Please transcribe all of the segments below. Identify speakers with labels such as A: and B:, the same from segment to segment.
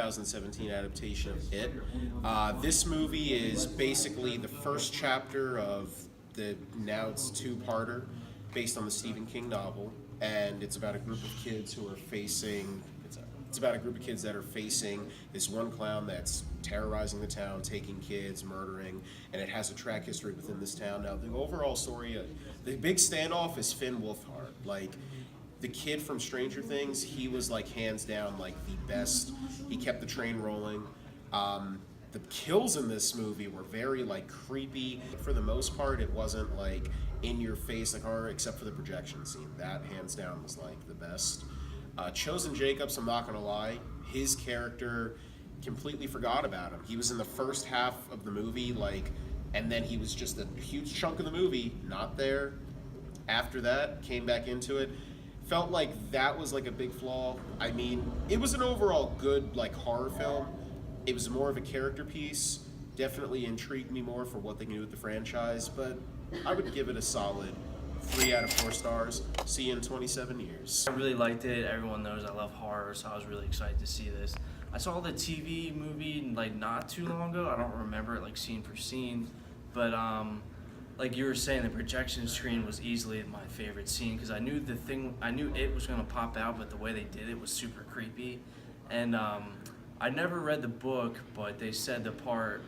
A: 2017 adaptation of It. This movie is basically the first chapter of the, now it's two-parter, based on the Stephen King novel, and it's about a group of kids who are facing, it's about a group of kids that are facing this one clown that's terrorizing the town, taking kids, murdering, and it has a track history within this town. Now, the overall story, the big standoff is Finn Wolfhard. Like, the kid from Stranger Things, he was like hands down like the best. He kept the train rolling. The kills in this movie were very like creepy. For the most part, it wasn't like in your face like horror, except for the projection scene. That hands down was like the best. Chosen Jacobs, I'm not gonna lie, his character, completely forgot about him. He was in the first half of the movie, like, and then he was just a huge chunk of the movie, not there. After that, came back into it. Felt like that was like a big flaw. I mean, it was an overall good like horror film. It was more of a character piece. Definitely intrigued me more for what they can do with the franchise, but I would give it a solid 3 out of 4 stars. See you in 27 years.
B: I really liked it. Everyone knows I love horror, so I was really excited to see this. I saw the TV movie like not too long ago. I don't remember it like scene for scene, but like you were saying, the projection screen was easily my favorite scene because I knew it was gonna pop out, but the way they did it was super creepy. And I never read the book, but they said the part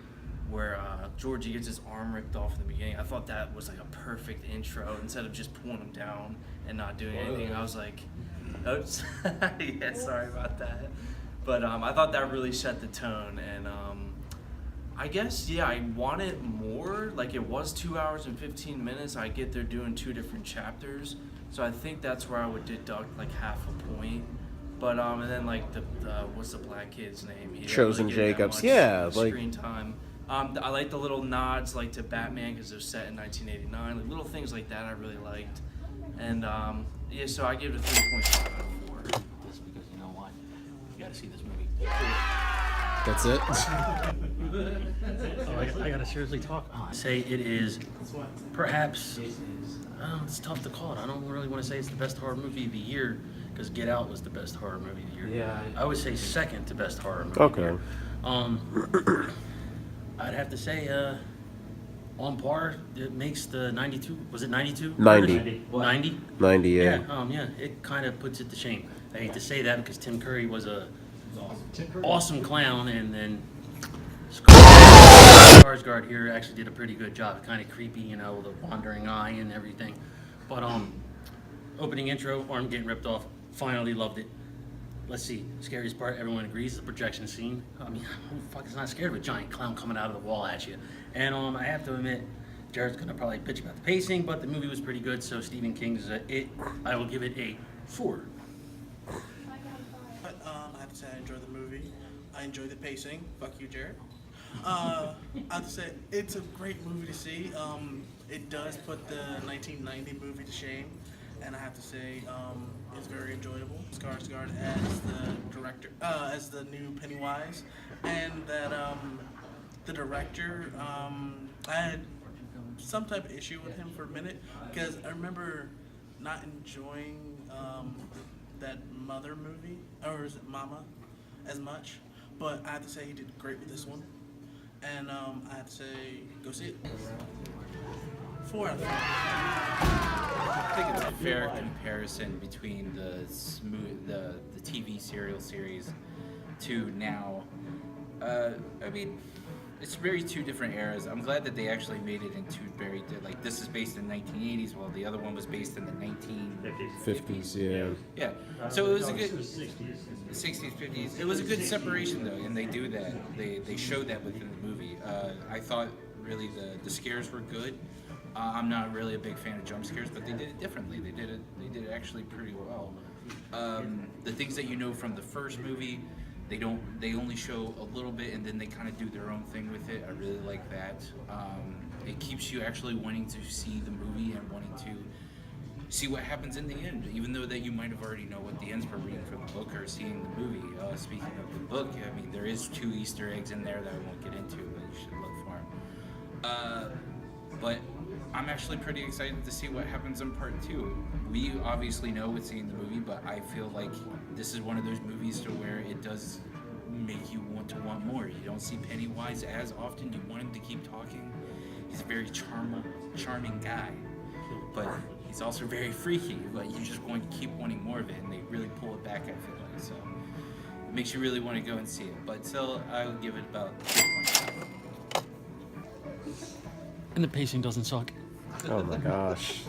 B: where Georgie gets his arm ripped off in the beginning. I thought that was like a perfect intro instead of just pulling him down and not doing anything. I was like, oops, yeah, sorry about that. But I thought that really set the tone, and I guess, yeah, I wanted more. Like, it was 2 hours and 15 minutes. I get they're doing 2 different chapters, so I think that's where I would deduct like half a point. But and then like the what's the black kid's name? He
C: Chosen
B: didn't really get that
C: Jacobs.
B: much
C: Yeah, like
B: screen time. I like the little nods like to Batman because they're set in 1989. Like little things like that I really liked. And yeah, so I give it a 3.5 out of 4.
D: Just because you know why? You gotta see this movie.
C: that's it.
D: Oh, I gotta seriously talk. Oh, I say it is perhaps, it's tough to call it. I don't really want to say it's the best horror movie of the year because Get Out was the best horror movie of the year.
E: Yeah.
D: I would say second to best horror movie.
C: Okay.
D: I'd have to say on par. It makes the 92. Was it 92?
C: 90.
D: 90.
C: 90, yeah.
D: Yeah. It kind of puts it to shame. I hate to say that because Tim Curry was a awesome clown, and then Skarsgård here actually did a pretty good job. Kind of creepy, you know, the wandering eye and everything. But opening intro, arm getting ripped off. Finally loved it. Let's see, scariest part, everyone agrees, the projection scene. I mean, who the fuck is not scared of a giant clown coming out of the wall at you? And I have to admit, Jared's gonna probably bitch about the pacing, but the movie was pretty good, so Stephen King's It, I will give it a 4.
F: I have to say I enjoyed the movie. I enjoyed the pacing. Fuck you, Jared. I have to say it's a great movie to see. It does put the 1990 movie to shame, and I have to say it's very enjoyable. Skarsgård as the director, as the new Pennywise, and that the director. I had some type of issue with him for a minute because I remember not enjoying that Mother movie, or is it Mama, as much. But I have to say he did great with this one, and I have to say go see it. 4 out of 5.
E: I think it's a fair comparison between the TV serial series to now. I mean, it's very 2 different eras. I'm glad that they actually made it into very like this is based in the 1980s, while the other one was based in the
C: 50s, yeah.
E: Yeah. So it was a good 60s, 50s. It was a good separation though, and they do that. They showed that within the movie. I thought really the scares were good. I'm not really a big fan of jump scares, but they did it differently. They did it actually pretty well. The things that you know from the first movie, they only show a little bit, and then they kind of do their own thing with it. I really like that. It keeps you actually wanting to see the movie and wanting to see what happens in the end, even though that you might have already know what the ends from reading from the book or seeing the movie. Speaking of the book, I mean, there is 2 Easter eggs in there that I won't get into, but you should look for them. But I'm actually pretty excited to see what happens in part 2. We obviously know what's in the movie, but I feel like this is one of those movies to where it does make you want to want more. You don't see Pennywise as often. You want him to keep talking. He's a very charming guy, but he's also very freaky. But you're just going to keep wanting more of it, and they really pull it back, I feel like. So it makes you really want to go and see it. But still, I would give it about 3.5.
D: And the pacing doesn't suck.
C: Oh my gosh.